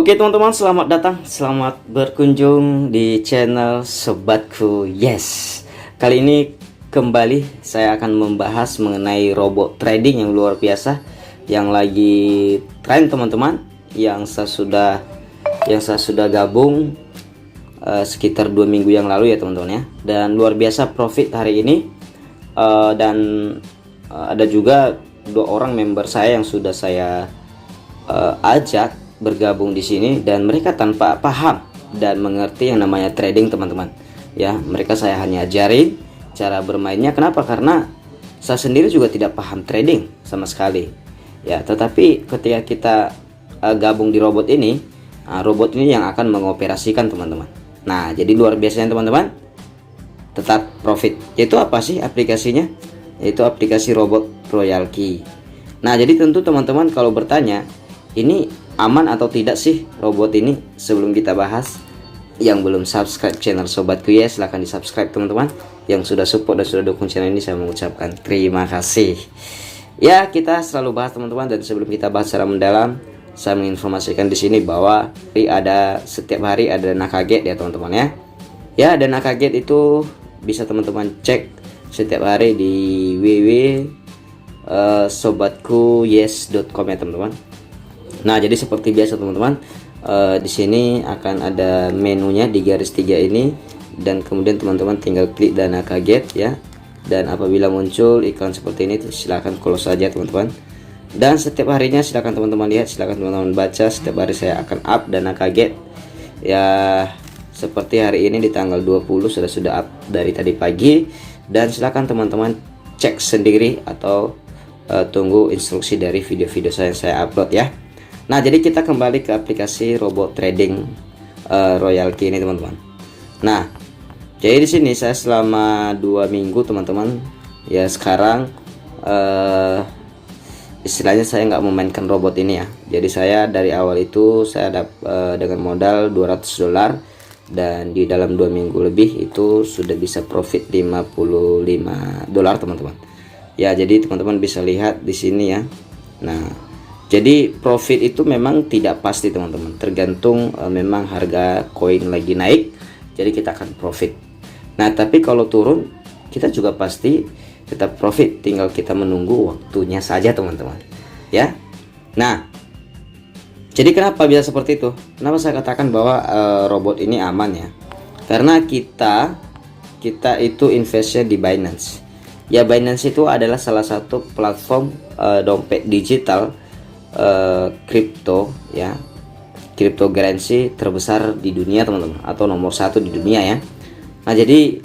Oke teman-teman, selamat datang, selamat berkunjung di channel Sobatku Yes. Kali ini kembali saya akan membahas mengenai robot trading yang luar biasa, yang lagi tren teman-teman, yang saya sudah gabung sekitar 2 minggu yang lalu ya teman-teman ya. Dan luar biasa profit hari ini, dan ada juga 2 orang member saya yang sudah saya ajak bergabung di sini, dan mereka tanpa paham dan mengerti yang namanya trading teman-teman ya. Mereka saya hanya ajarin cara bermainnya. Kenapa? Karena saya sendiri juga tidak paham trading sama sekali ya. Tetapi ketika kita gabung di robot ini, robot ini yang akan mengoperasikan teman-teman. Nah, jadi luar biasanya teman-teman, tetap profit. Yaitu apa sih aplikasinya? Yaitu aplikasi robot Royal Key. Nah, jadi tentu teman-teman kalau bertanya, ini aman atau tidak sih robot ini? Sebelum kita bahas, yang belum subscribe channel Sobatku ya, silahkan di subscribe teman-teman. Yang sudah support dan sudah dukung channel ini, saya mengucapkan terima kasih ya. Kita selalu bahas teman-teman, dan sebelum kita bahas secara mendalam, saya menginformasikan di sini bahwa setiap hari ada dana kaget ya teman-teman ya. Ya, dana kaget itu bisa teman-teman cek setiap hari di www.sobatkuyes.com ya teman-teman. Nah, jadi seperti biasa teman-teman, di sini akan ada menunya di garis 3 ini, dan kemudian teman-teman tinggal klik dana kaget ya. Dan apabila muncul iklan seperti ini, silahkan close saja teman-teman. Dan setiap harinya silahkan teman-teman lihat, silahkan teman-teman baca. Setiap hari saya akan up dana kaget ya. Seperti hari ini di tanggal 20 sudah up dari tadi pagi, dan silahkan teman-teman cek sendiri atau tunggu instruksi dari video-video yang saya upload ya. Nah, jadi kita kembali ke aplikasi robot trading Royal Key ini teman-teman. Nah, jadi di sini saya selama 2 minggu teman-teman ya. Sekarang istilahnya saya nggak memainkan robot ini ya. Jadi saya dari awal itu saya dengan modal $200, dan di dalam 2 minggu lebih itu sudah bisa profit $55 teman-teman ya. Jadi teman-teman bisa lihat di sini ya. Nah, jadi profit itu memang tidak pasti teman-teman, tergantung memang harga koin lagi naik, jadi kita akan profit. Nah, tapi kalau turun kita juga pasti tetap profit, tinggal kita menunggu waktunya saja teman-teman ya. Nah, jadi kenapa bisa seperti itu? Kenapa saya katakan bahwa robot ini aman ya? Karena kita itu investnya di Binance ya. Binance itu adalah salah satu platform dompet digital kripto ya, cryptocurrency terbesar di dunia teman-teman, atau nomor 1 di dunia ya. Nah, jadi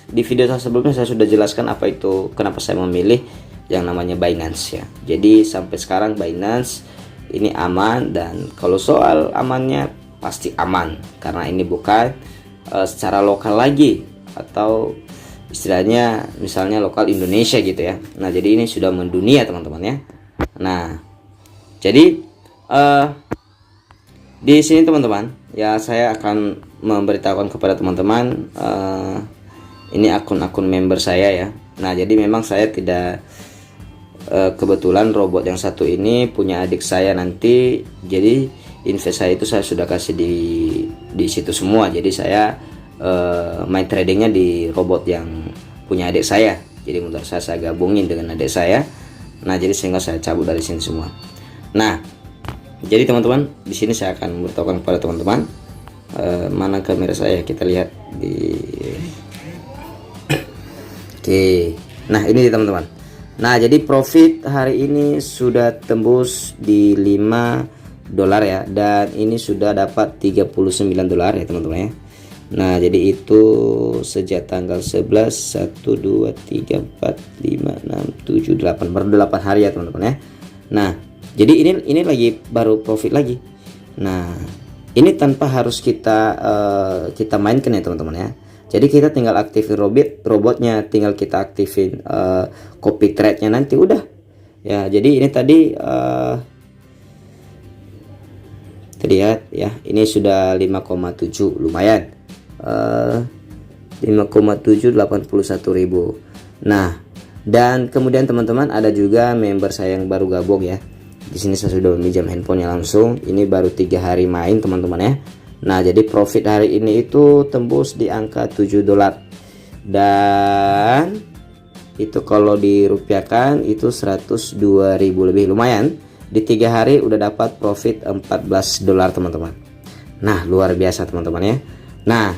di video saya sebelumnya saya sudah jelaskan apa itu, kenapa saya memilih yang namanya Binance ya. Jadi sampai sekarang Binance ini aman, dan kalau soal amannya pasti aman, karena ini bukan secara lokal lagi, atau istilahnya misalnya lokal Indonesia gitu ya. Nah, jadi ini sudah mendunia teman-teman ya. Nah, jadi di sini teman-teman ya, saya akan memberitahukan kepada teman-teman ini akun-akun member saya ya. Nah, jadi memang saya tidak kebetulan robot yang satu ini punya adik saya nanti. Jadi invest saya itu saya sudah kasih di situ semua. Jadi saya main tradingnya di robot yang punya adik saya. Jadi menurut saya gabungin dengan adik saya. Nah, jadi sehingga saya cabut dari sini semua. Nah, jadi teman-teman di sini saya akan memberitahukan kepada teman-teman mana kamera saya, kita lihat di Oke. Nah, ini teman-teman. Nah, jadi profit hari ini sudah tembus di $5 ya, dan ini sudah dapat $39 ya teman-teman ya. Nah, jadi itu sejak tanggal 11, 1, 2, 3, 4, 5, 6, 7, 8, baru 8 hari ya teman-teman ya. Nah, jadi ini lagi baru profit lagi. Nah, ini tanpa harus kita mainkan ya teman-teman ya. Jadi kita tinggal aktifin robotnya, tinggal kita aktifin copy trade-nya nanti udah. Ya, jadi ini tadi terlihat ya, ini sudah 5,7, lumayan. 5,781.000. Nah, dan kemudian teman-teman ada juga member saya yang baru gabung ya. Di sini saya sudah meminjam handphonenya langsung. Ini baru 3 hari main teman-teman ya. Nah, jadi profit hari ini itu tembus di angka 7 dolar. Dan itu kalau dirupiahkan itu 102.000 lebih, lumayan. Di 3 hari udah dapat profit 14 dolar teman-teman. Nah, luar biasa teman-teman ya. Nah,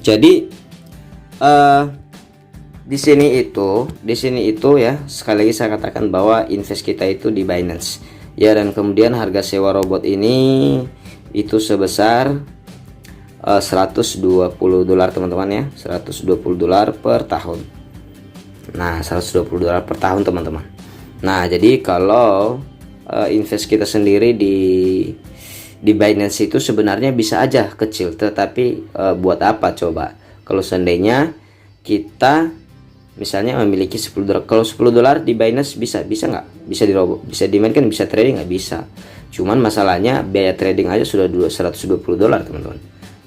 jadi di sini itu ya, sekali lagi saya katakan bahwa invest kita itu di Binance ya. Dan kemudian harga sewa robot ini itu sebesar 120 dolar teman-teman ya, 120 dolar per tahun. Nah, 120 dolar per tahun teman-teman. Nah, jadi kalau invest kita sendiri di Binance itu sebenarnya bisa aja kecil, tetapi buat apa coba kalau seandainya kita misalnya memiliki 10 dolar. Kalau 10 dolar di Binance bisa nggak? Bisa dirobot, bisa dimainkan, bisa trading nggak? Bisa. Cuman masalahnya biaya trading aja sudah 120 dolar teman-teman.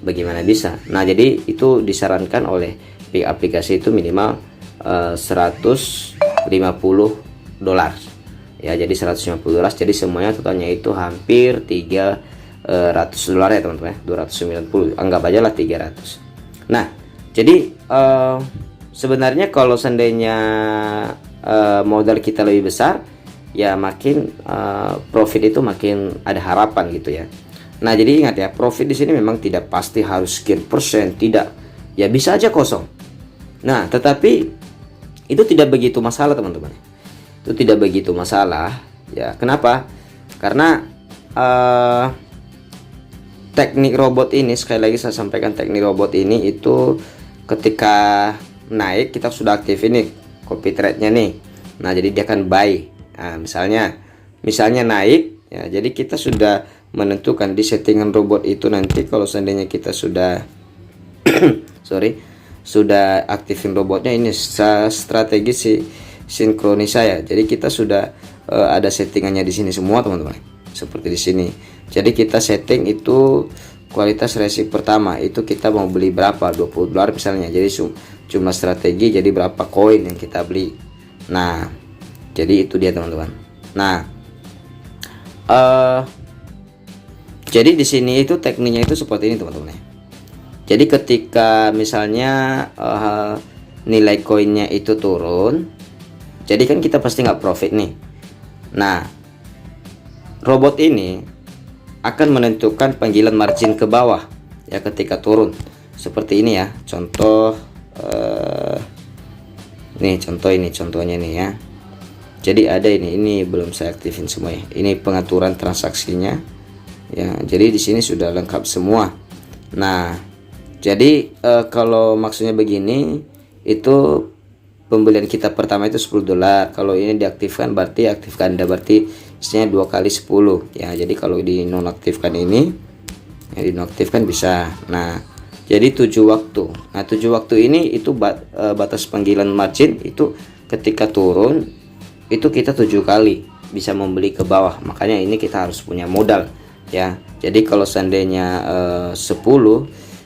Bagaimana bisa? Nah, jadi itu disarankan oleh pihak aplikasi itu minimal 150 dolar. Ya, jadi 150 dolar. Jadi semuanya totalnya itu hampir 300 dolar ya teman-teman ya. 290. Anggap aja lah 300. Nah, jadi sebenarnya kalau seandainya modal kita lebih besar, ya makin profit itu makin ada harapan gitu ya. Nah, jadi ingat ya, profit di sini memang tidak pasti harus sekian persen, tidak. Ya bisa aja kosong. Nah, tetapi itu tidak begitu masalah teman-teman. Itu tidak begitu masalah. Ya, kenapa? Karena teknik robot ini, sekali lagi saya sampaikan, teknik robot ini itu ketika naik kita sudah aktif ini copy trade-nya nih. Nah, jadi dia akan buy. Nah, misalnya naik ya, jadi kita sudah menentukan di settingan robot itu nanti kalau seandainya kita sudah sudah aktifin robotnya, ini strategi sinkronis saya. Jadi kita sudah ada settingannya di sini semua teman-teman. Seperti di sini. Jadi kita setting itu kualitas resik pertama itu kita mau beli berapa, 20 dolar misalnya. Jadi jumlah strategi jadi berapa koin yang kita beli. Nah, jadi itu dia teman-teman. Nah, jadi di sini itu tekniknya itu seperti ini teman-teman. Jadi ketika misalnya nilai koinnya itu turun, jadi kan kita pasti nggak profit nih. Nah, robot ini akan menentukan panggilan margin ke bawah ya ketika turun. Seperti ini ya, contoh nih, contohnya nih ya. Jadi ada ini belum saya aktifin semua ya. Ini pengaturan transaksinya ya. Jadi di sini sudah lengkap semua. Nah, jadi kalau maksudnya begini, itu pembelian kita pertama itu 10 dolar. Kalau ini diaktifkan berarti aktifkan Anda, berarti isinya 2 kali 10 ya. Jadi kalau di nonaktifkan ini ya, dinonaktifkan bisa. Nah, jadi 7 waktu. Nah, 7 waktu ini itu batas panggilan margin itu ketika turun itu kita 7 kali bisa membeli ke bawah. Makanya ini kita harus punya modal ya. Jadi kalau seandainya 10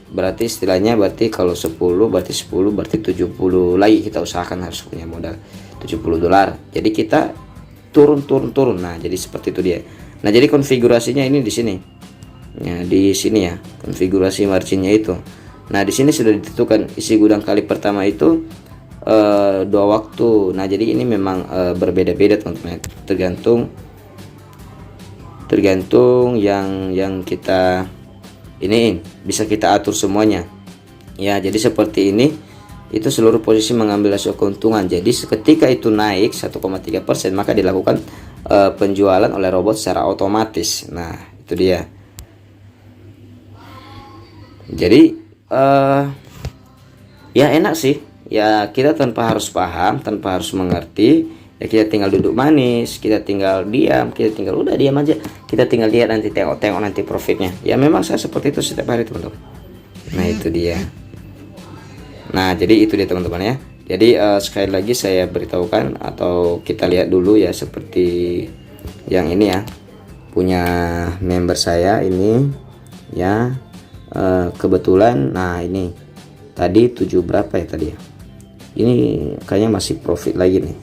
berarti istilahnya, berarti kalau 10 berarti 70 lagi kita usahakan harus punya modal 70 dolar. Jadi kita turun. Nah, jadi seperti itu dia. Nah, jadi konfigurasinya ini di sini. Ya, di sini ya, konfigurasi marginnya itu. Nah, di sini sudah ditentukan isi gudang kali pertama itu 2 waktu. Nah, jadi ini memang berbeda-beda teman-teman. Tergantung yang kita ini bisa kita atur semuanya. Ya, jadi seperti ini. Itu seluruh posisi mengambil rasio keuntungan. Jadi ketika itu naik 1,3%, maka dilakukan penjualan oleh robot secara otomatis. Nah, itu dia. Jadi ya enak sih. Ya, kita tanpa harus paham, tanpa harus mengerti, ya kita tinggal duduk manis, kita tinggal diam, kita tinggal udah diam aja. Kita tinggal lihat nanti, tengok nanti profitnya. Ya memang saya seperti itu setiap hari teman-teman. Nah, itu dia. Nah, jadi itu dia teman-teman ya. Jadi sekali lagi saya beritahukan atau kita lihat dulu ya, seperti yang ini ya, punya member saya ini ya. Kebetulan, nah ini tadi 7 berapa ya tadi ya. Ini kayaknya masih profit lagi nih.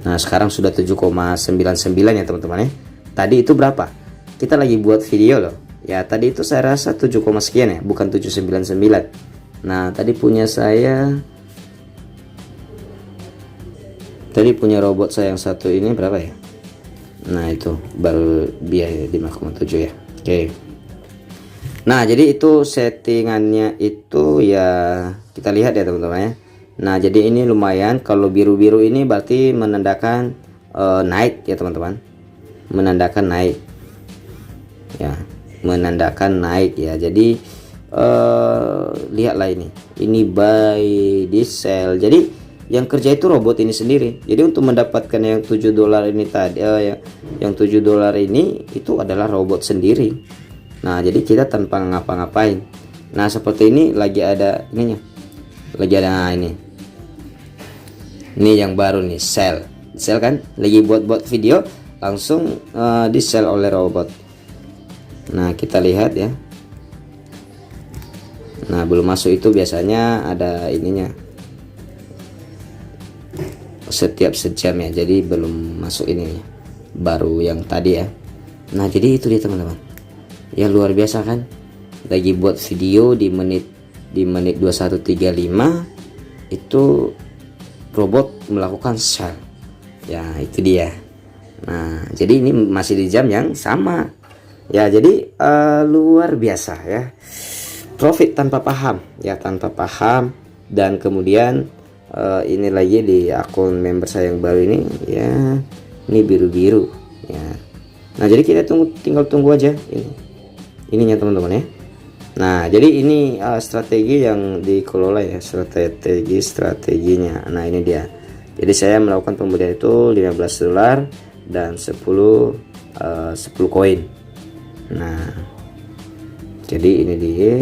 Nah sekarang sudah 7,99 ya teman-teman ya. Tadi itu berapa? Kita lagi buat video loh ya, tadi itu saya rasa 7, sekian ya, bukan 799. Nah tadi punya robot saya yang satu ini berapa ya? Nah itu baru biaya 5,7 ya. Oke. Nah jadi itu settingannya itu ya, kita lihat ya teman-teman ya. Nah jadi ini lumayan, kalau biru-biru ini berarti menandakan naik ya teman-teman, menandakan naik ya, menandakan naik ya. Jadi lihatlah ini buy di sell. Jadi yang kerja itu robot ini sendiri. Jadi untuk mendapatkan yang $7 ini tadi, yang $7 ini itu adalah robot sendiri. Nah jadi kita tanpa ngapa-ngapain. Nah seperti ini lagi ada ininya, lagi ada ini yang baru nih, sell kan, lagi buat video langsung di sell oleh robot. Nah kita lihat ya. Nah belum masuk itu biasanya ada ininya setiap sejam ya, jadi belum masuk ini baru yang tadi ya. Nah jadi itu dia teman-teman ya, luar biasa kan, lagi buat video di menit 21.35 itu robot melakukan sell ya, itu dia. Nah jadi ini masih di jam yang sama ya, jadi luar biasa ya, profit tanpa paham ya, tanpa paham. Dan kemudian ini lagi di akun member saya yang baru ini ya, ini biru-biru ya. Nah jadi kita tinggal tunggu aja ininya teman-teman ya. Nah jadi ini strategi yang dikelola ya, strateginya. Nah ini dia. Jadi saya melakukan pembelian itu $15 dan 10 koin. Nah jadi ini dia.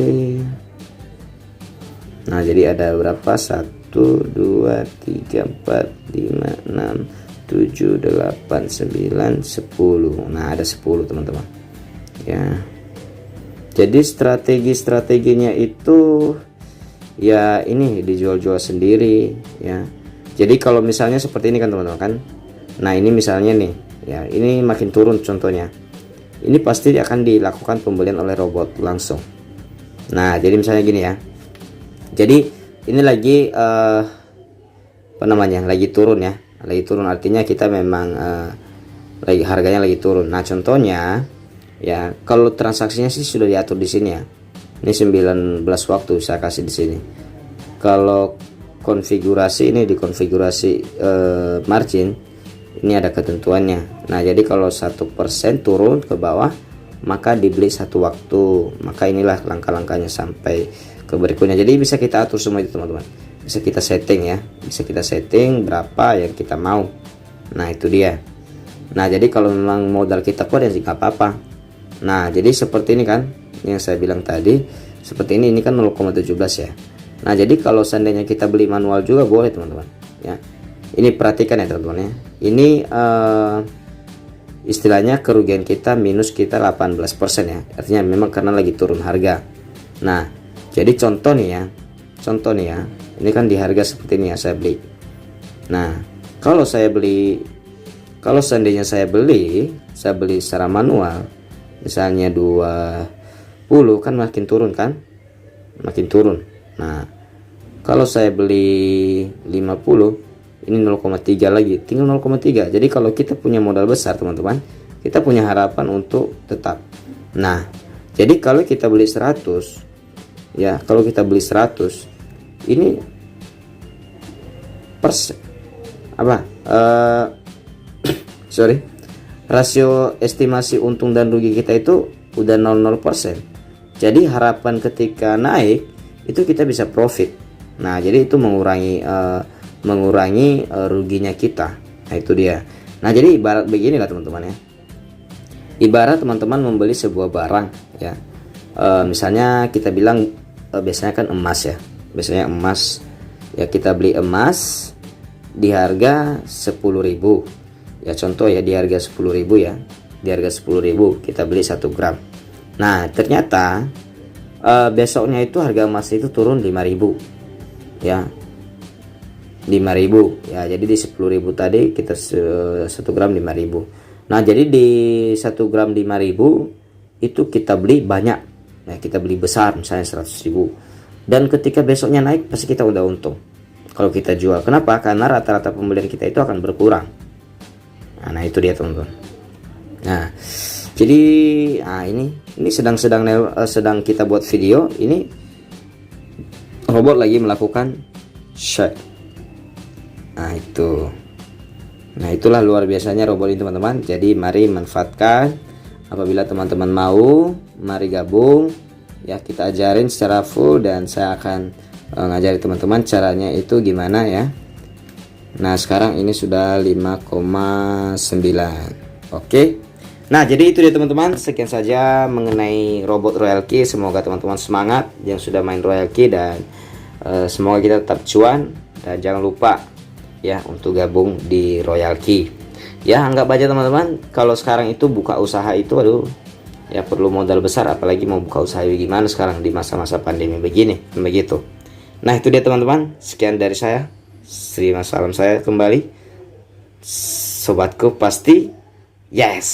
Nah jadi ada berapa, 1 2 3 4 5 6 7 8 9 10. Nah ada 10 teman-teman ya. Jadi strateginya itu ya ini dijual-jual sendiri ya. Jadi kalau misalnya seperti ini kan teman-teman kan, nah ini misalnya nih ya, ini makin turun contohnya, ini pasti akan dilakukan pembelian oleh robot langsung. Nah jadi misalnya gini ya, jadi ini lagi apa namanya, lagi turun ya, lagi turun artinya kita memang lagi harganya lagi turun. Nah contohnya ya, kalau transaksinya sih sudah diatur di sini ya. Ini 19 waktu saya kasih di sini. Kalau konfigurasi ini di konfigurasi margin, ini ada ketentuannya. Nah jadi kalau 1% turun ke bawah maka dibeli 1 waktu. Maka inilah langkah-langkahnya sampai ke berikutnya. Jadi bisa kita atur semua itu teman-teman. Bisa kita setting ya, bisa kita setting berapa yang kita mau. Nah itu dia. Nah jadi kalau memang modal kita kuat ya nggak apa-apa. Nah jadi seperti ini kan yang saya bilang tadi, seperti ini kan 0,17 ya. Nah jadi kalau seandainya kita beli manual juga boleh teman-teman ya. Ini perhatikan ya teman-teman ya, ini istilahnya kerugian kita minus kita 18% ya, artinya memang karena lagi turun harga. Nah jadi contoh nih ya, ini kan di harga seperti ini ya saya beli. Nah kalau seandainya saya beli secara manual misalnya 20 kan makin turun kan, makin turun. Nah kalau saya beli 50, ini 0,3 lagi, tinggal 0,3. jadi kalau kita punya modal besar teman-teman, kita punya harapan untuk tetap. Nah jadi kalau kita beli 100 ya, kalau kita beli 100 ini rasio estimasi untung dan rugi kita itu udah 00%. Jadi harapan ketika naik itu kita bisa profit. Nah jadi itu mengurangi ruginya kita. Nah itu dia. Nah jadi ibarat beginilah teman-teman ya, ibarat teman-teman membeli sebuah barang ya, misalnya kita bilang biasanya kan emas ya, biasanya emas ya, kita beli emas di harga 10.000 ya, contoh ya, di harga 10.000 ya, di harga 10.000 kita beli 1 gram. Nah ternyata besoknya itu harga emas itu turun 5.000 ya. 5.000 ya. Jadi di 10.000 tadi kita 1 gram 5.000. Nah jadi di 1 gram 5.000 itu kita beli banyak ya, kita beli besar misalnya 100.000, dan ketika besoknya naik pasti kita udah untung kalau kita jual. Kenapa? Karena rata-rata pembelian kita itu akan berkurang. Nah itu dia teman-teman. Nah jadi ini sedang kita buat video ini, robot lagi melakukan share. Nah itulah luar biasanya robot ini teman-teman. Jadi mari manfaatkan, apabila teman-teman mau, mari gabung ya, kita ajarin secara full, dan saya akan ngajari teman-teman caranya itu gimana ya. Nah sekarang ini sudah 5,9. Oke. Nah jadi itu dia teman-teman, sekian saja mengenai robot Royal Key. Semoga teman-teman semangat yang sudah main Royal Key, dan semoga kita tetap cuan, dan jangan lupa ya untuk gabung di Royal Key ya. Anggap aja teman-teman, kalau sekarang itu buka usaha itu aduh ya perlu modal besar, apalagi mau buka usaha gimana sekarang di masa-masa pandemi begini, begitu. Nah itu dia teman-teman, sekian dari saya. Terima salam saya kembali, sobatku pasti yes.